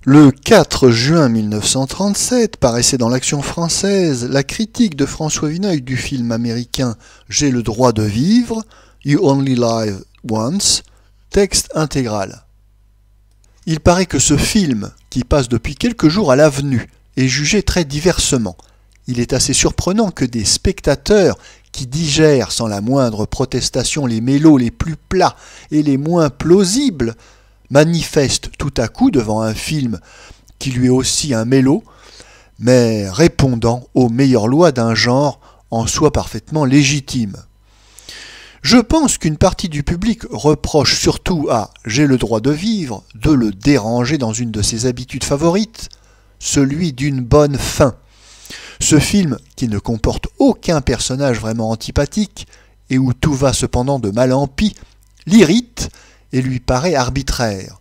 Le 4 juin 1937 paraissait dans l'Action française la critique de François Vineuil du film américain J'ai le droit de vivre, You Only Live Once, texte intégral. Il paraît que ce film, qui passe depuis quelques jours à l'Avenue, est jugé très diversement. Il est assez surprenant que des spectateurs qui digèrent sans la moindre protestation les mélos les plus plats et les moins plausibles manifestent tout à coup devant un film qui lui est aussi un mélo, mais répondant aux meilleures lois d'un genre en soi parfaitement légitime. Je pense qu'une partie du public reproche surtout à J'ai le droit de vivre de le déranger dans une de ses habitudes favorites, celui d'une bonne fin. Ce film, qui ne comporte aucun personnage vraiment antipathique, et où tout va cependant de mal en pis, l'irrite et lui paraît arbitraire.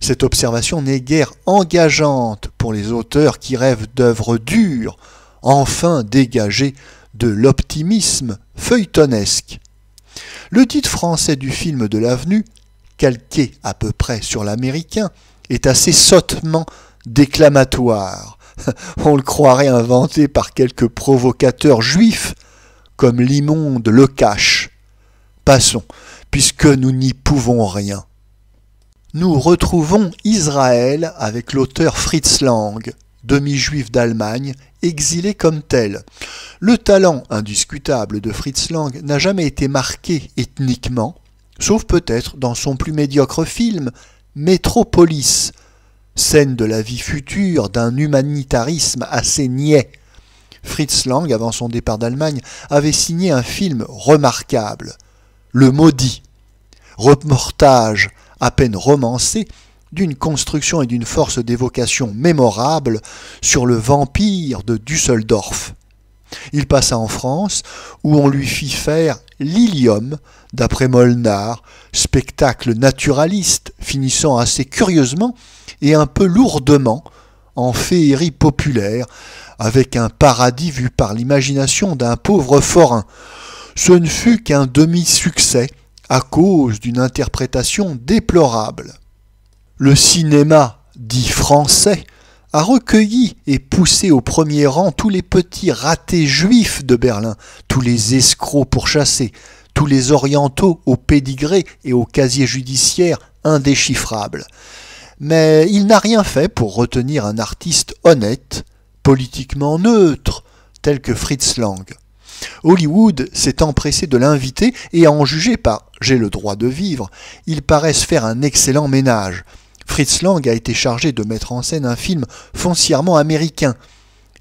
Cette observation n'est guère engageante pour les auteurs qui rêvent d'œuvres dures, enfin dégagées de l'optimisme feuilletonesque. Le titre français du film de l'Avenue, calqué à peu près sur l'américain, est assez sottement déclamatoire. On le croirait inventé par quelques provocateurs juifs, comme l'immonde Lecache. Passons, puisque nous n'y pouvons rien. Nous retrouvons Israël avec l'auteur Fritz Lang, demi-juif d'Allemagne, exilé comme tel. Le talent indiscutable de Fritz Lang n'a jamais été marqué ethniquement, sauf peut-être dans son plus médiocre film, Métropolis, scène de la vie future d'un humanitarisme assez niais. Fritz Lang, avant son départ d'Allemagne, avait signé un film remarquable, Le Maudit, reportage à peine romancé d'une construction et d'une force d'évocation mémorable sur le vampire de Düsseldorf. Il passa en France, où on lui fit faire L'Ilium, d'après Molnar, spectacle naturaliste finissant assez curieusement et un peu lourdement en féerie populaire, avec un paradis vu par l'imagination d'un pauvre forain. Ce ne fut qu'un demi-succès à cause d'une interprétation déplorable. Le cinéma, dit français, a recueilli et poussé au premier rang tous les petits ratés juifs de Berlin, tous les escrocs pourchassés, tous les orientaux au pédigré et au casier judiciaire indéchiffrable. Mais il n'a rien fait pour retenir un artiste honnête, politiquement neutre, tel que Fritz Lang. Hollywood s'est empressé de l'inviter et à en juger par « J'ai le droit de vivre », ils paraissent faire un excellent ménage. Fritz Lang a été chargé de mettre en scène un film foncièrement américain,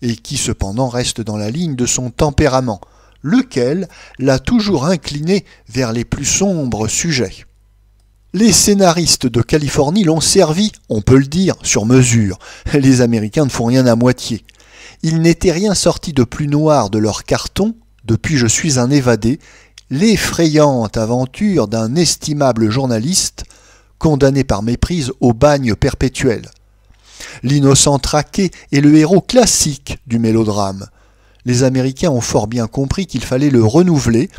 et qui cependant reste dans la ligne de son tempérament, lequel l'a toujours incliné vers les plus sombres sujets. Les scénaristes de Californie l'ont servi, on peut le dire, sur mesure. Les Américains ne font rien à moitié. Il n'était rien sorti de plus noir de leur carton, depuis Je suis un évadé, l'effrayante aventure d'un estimable journaliste condamné par méprise au bagne perpétuel. L'innocent traqué est le héros classique du mélodrame. Les Américains ont fort bien compris qu'il fallait le renouveler,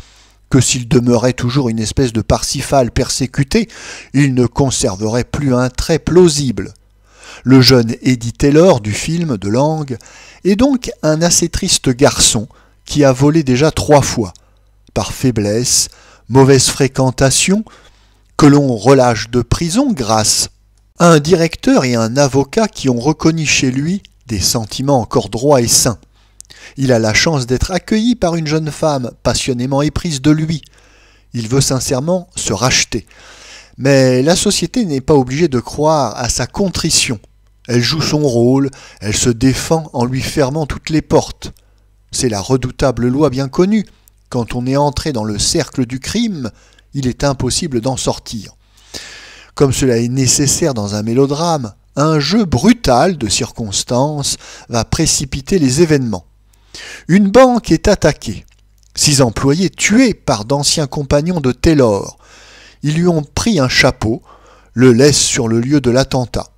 que s'il demeurait toujours une espèce de Parsifal persécuté, il ne conserverait plus un trait plausible. Le jeune Eddie Taylor du film de Lang est donc un assez triste garçon qui a volé déjà 3 fois, par faiblesse, mauvaise fréquentation, que l'on relâche de prison grâce à un directeur et un avocat qui ont reconnu chez lui des sentiments encore droits et sains. Il a la chance d'être accueilli par une jeune femme passionnément éprise de lui. Il veut sincèrement se racheter. Mais la société n'est pas obligée de croire à sa contrition. Elle joue son rôle, elle se défend en lui fermant toutes les portes. C'est la redoutable loi bien connue. Quand on est entré dans le cercle du crime, il est impossible d'en sortir. Comme cela est nécessaire dans un mélodrame, un jeu brutal de circonstances va précipiter les événements. Une banque est attaquée. 6 employés tués par d'anciens compagnons de Taylor. Ils lui ont pris un chapeau, le laissent sur le lieu de l'attentat.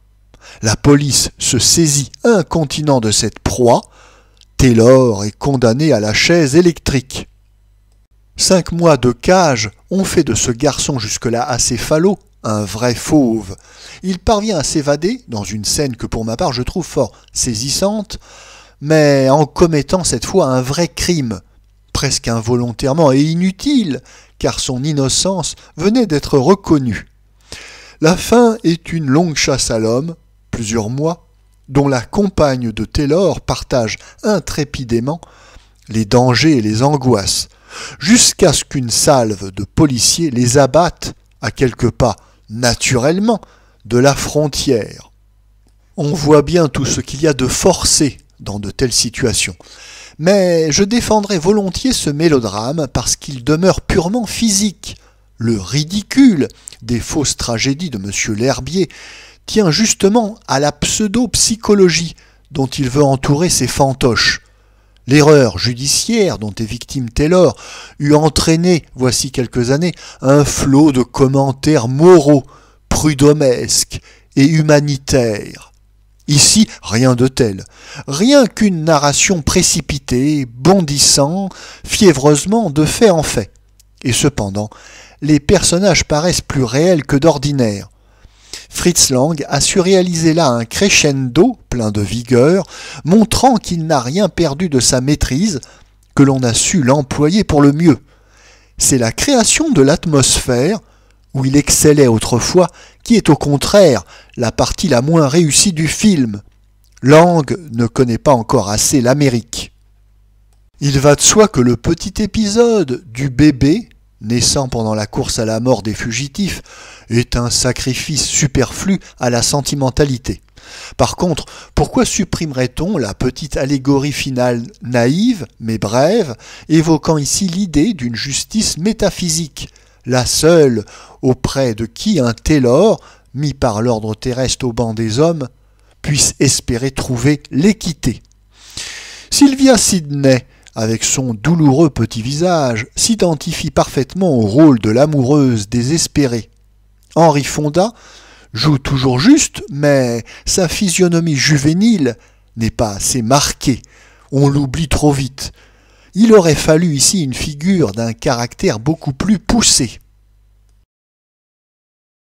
La police se saisit incontinent de cette proie. Taylor est condamné à la chaise électrique. 5 mois de cage ont fait de ce garçon jusque-là acéphalo un vrai fauve. Il parvient à s'évader dans une scène que pour ma part je trouve fort saisissante, mais en commettant cette fois un vrai crime, presque involontairement et inutile, car son innocence venait d'être reconnue. La fin est une longue chasse à l'homme, plusieurs mois, dont la compagne de Taylor partage intrépidément les dangers et les angoisses, jusqu'à ce qu'une salve de policiers les abatte à quelques pas, naturellement, de la frontière. On voit bien tout ce qu'il y a de forcé dans de telles situations. Mais je défendrai volontiers ce mélodrame parce qu'il demeure purement physique. Le ridicule des fausses tragédies de M. L'Herbier tient justement à la pseudo-psychologie dont il veut entourer ses fantoches. L'erreur judiciaire dont est victime Taylor eut entraîné, voici quelques années, un flot de commentaires moraux, prud'homesques et humanitaires. Ici, rien de tel. Rien qu'une narration précipitée, bondissant, fiévreusement de fait en fait. Et cependant, les personnages paraissent plus réels que d'ordinaire. Fritz Lang a su réaliser là un crescendo plein de vigueur, montrant qu'il n'a rien perdu de sa maîtrise, que l'on a su l'employer pour le mieux. C'est la création de l'atmosphère, où il excellait autrefois, qui est au contraire la partie la moins réussie du film. Lang ne connaît pas encore assez l'Amérique. Il va de soi que le petit épisode du bébé, naissant pendant la course à la mort des fugitifs, est un sacrifice superflu à la sentimentalité. Par contre, pourquoi supprimerait-on la petite allégorie finale naïve, mais brève, évoquant ici l'idée d'une justice métaphysique, la seule auprès de qui un Taylor, mis par l'ordre terrestre au banc des hommes, puisse espérer trouver l'équité. Sylvia Sidney, avec son douloureux petit visage, s'identifie parfaitement au rôle de l'amoureuse désespérée. Henry Fonda joue toujours juste, mais sa physionomie juvénile n'est pas assez marquée. On l'oublie trop vite. Il aurait fallu ici une figure d'un caractère beaucoup plus poussé.